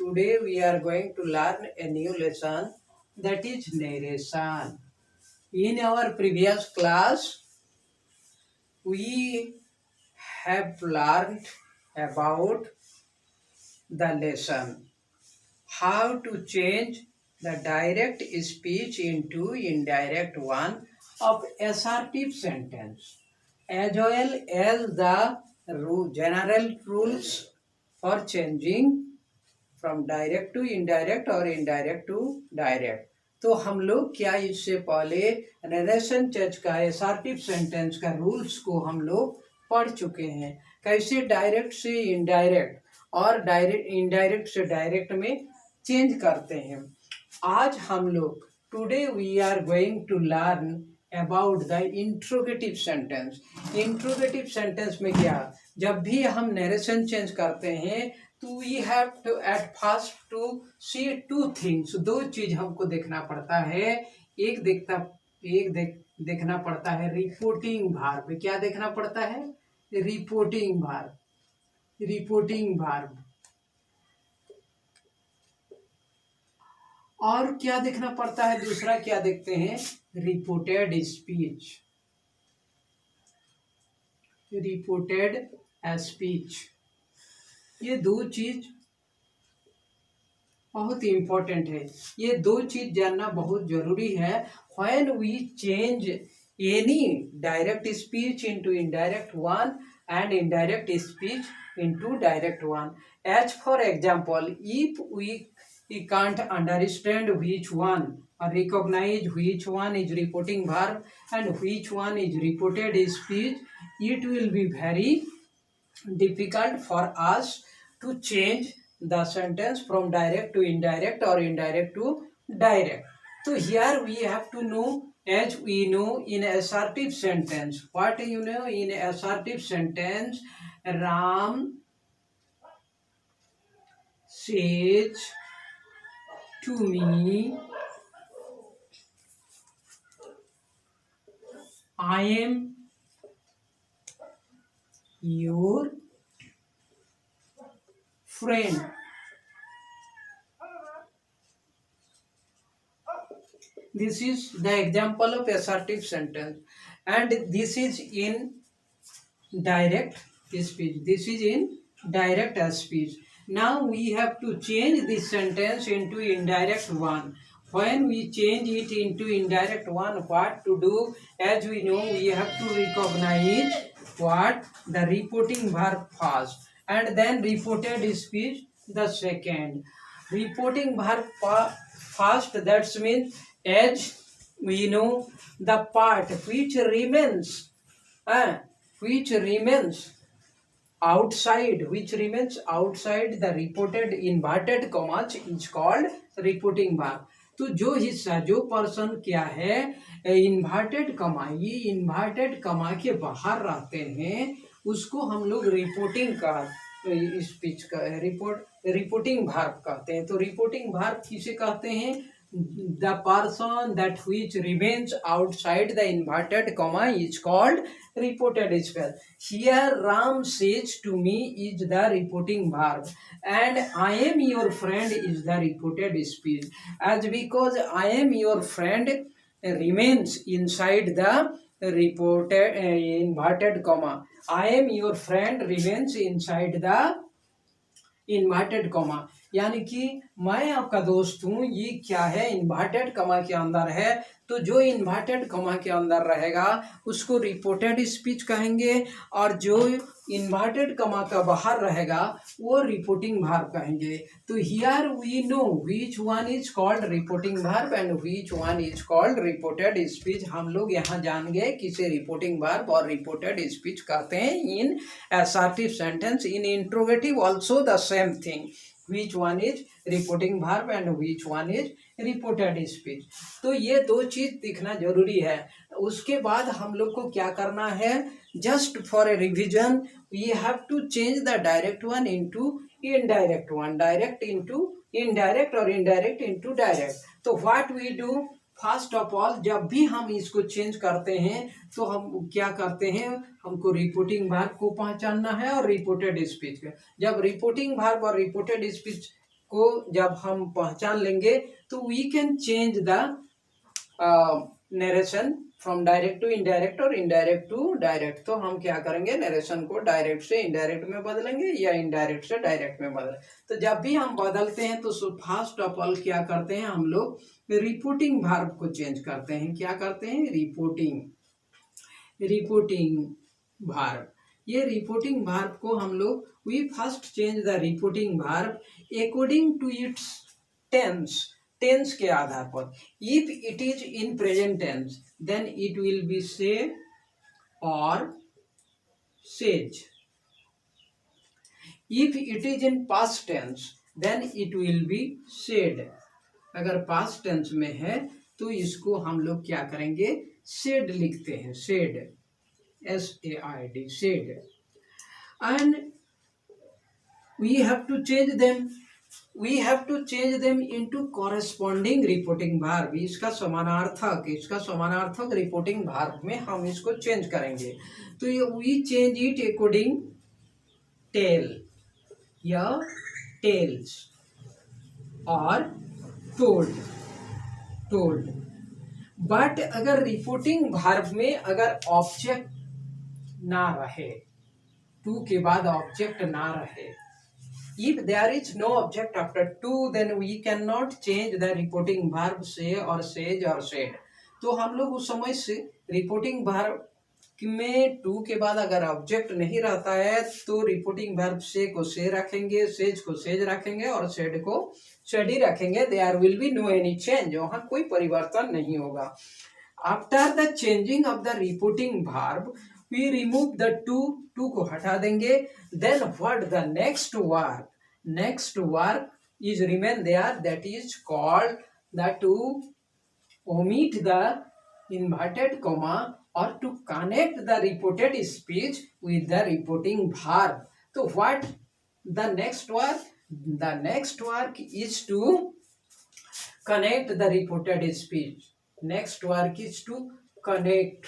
Today we are going to learn a new lesson, that is narration. In our previous class, we have learned about the lesson how to change the direct speech into indirect one of assertive sentence, as well as the general rules for changing from direct to indirect और indirect to direct. तो हम लोग क्या इससे पहले narration change का assertive sentence का rules को हम लोग पढ़ चुके हैं, कैसे डायरेक्ट से इनडायरेक्ट और डायरेक्ट इनडायरेक्ट से डायरेक्ट में चेंज करते हैं। आज हम लोग today we are going to learn about the interrogative sentence. Interrogative sentence में क्या, जब भी हम नरेशन चेंज करते हैं तो we have to at first to see two things. दो चीज हमको देखना पड़ता है। देखना पड़ता है रिपोर्टिंग वर्ब। क्या देखना पड़ता है? Reporting verb. Reporting verb. और क्या देखना पड़ता है? दूसरा क्या देखते हैं? Reported speech. Reported speech. ये दो चीज बहुत इंपॉर्टेंट है। ये दो चीज जानना बहुत जरूरी है। When we change any direct speech into indirect one and indirect speech into direct one. As for example, if we can't understand which one or recognize which one is reporting verb and which one is reported speech, it will be very difficult for us to change the sentence from direct to indirect or indirect to direct. So here we have to know, as we know in assertive sentence, what you know in assertive sentence, Ram says to me, I am your friend. This is the example of assertive sentence, and this is in direct speech. This is in direct speech. Now we have to change this sentence into indirect one. When we change it into indirect one, what to do? As we know, we have to recognize what the reporting verb first, and then reported speech the second. Reporting verb first, that means as we know the part which remains outside the reported inverted commas is called reporting verb. तो जो हिस्सा, जो person क्या है, inverted कमा, ये inverted कमा के बाहर रहते हैं, उसको हम लोग रिपोर्टिंग का स्पीच का रिपोर्टिंग वर्ब कहते हैं। तो रिपोर्टिंग वर्ब किसे कहते हैं? The person that which remains outside the inverted comma is called reported speech. Here Ram says to me is the reporting verb, and I am your friend is the reported speech. As because I am your friend remains inside the reported inverted comma. I am your friend remains inside the inverted comma, यानी कि मैं आपका दोस्त हूँ, ये क्या है? Inverted comma के अंदर है। तो जो इन्वर्टेड कॉमा के अंदर रहेगा उसको रिपोर्टेड स्पीच कहेंगे, और जो इन्वर्टेड कॉमा का बाहर रहेगा वो रिपोर्टिंग वर्ब कहेंगे। तो here we know which one is called reporting verb and which one is called reported speech. हम लोग यहाँ जान गए किसे रिपोर्टिंग वर्ब और रिपोर्टेड स्पीच कहते हैं इन assertive sentence. In interrogative also the same thing, which one is reporting verb and which one is reported speech. तो ये दो चीज दिखना जरूरी है। उसके बाद हम लोग को क्या करना है? Just for a revision we have to change the direct one into indirect one, direct into indirect और इनडायरेक्ट इनटू डायरेक्ट। तो what we do, first of all जब भी हम इसको चेंज करते हैं तो हम क्या करते हैं? हमको रिपोर्टिंग वर्ब को पहचानना है और रिपोर्टेड स्पीच का। जब रिपोर्टिंग वर्ब और रिपोर्टेड स्पीच को जब हम पहचान लेंगे तो we can change the narration from direct to indirect और इनडायरेक्ट टू डायरेक्ट। तो हम क्या करेंगे, नरेशन को डायरेक्ट से इनडायरेक्ट में बदलेंगे या इनडायरेक्ट से डायरेक्ट में बदलेंगे। तो जब भी हम बदलते हैं तो फर्स्ट ऑफ ऑल क्या करते हैं, हम लोग रिपोर्टिंग वर्ब को चेंज करते हैं। क्या करते हैं, रिपोर्टिंग वर्ब। ये रिपोर्टिंग वर्ब को हम लोग we first change the reporting verb according to its tense के आधार पर। If it is in present tense then it will be say और says. If it is in past tense then it will be said. अगर past tense में है तो इसको हम लोग क्या करेंगे, सेड लिखते हैं, said, SAID, said. And we have to change them, we have to change them into corresponding reporting verb. इसका समानार्थक रिपोर्टिंग वर्ब में हम इसको चेंज करेंगे। तो ये we change it according tell या टेल्स और टोल्ड। बट अगर रिपोर्टिंग वर्ब में अगर ऑब्जेक्ट ना रहे, टू के बाद ऑब्जेक्ट ना रहे, if there is no object after to then we cannot change the reporting verb say और says और said। तो हम लोग उस समय से रिपोर्टिंग वर्ब में टू के बाद अगर ऑब्जेक्ट नहीं रहता है तो रिपोर्टिंग वर्ब से को से रखेंगे, सेज को सेज रखेंगे और सेड को सेड ही रखेंगे। There will be no any change, वहाँ कोई परिवर्तन नहीं होगा। After the changing of the reporting verb we remove the to को हटा देंगे। Then what the next verb is remain there, that is called the to omit the inverted comma or to connect the reported speech with the reporting verb। तो what the next work? The next work is to connect the reported speech। Next work is to connect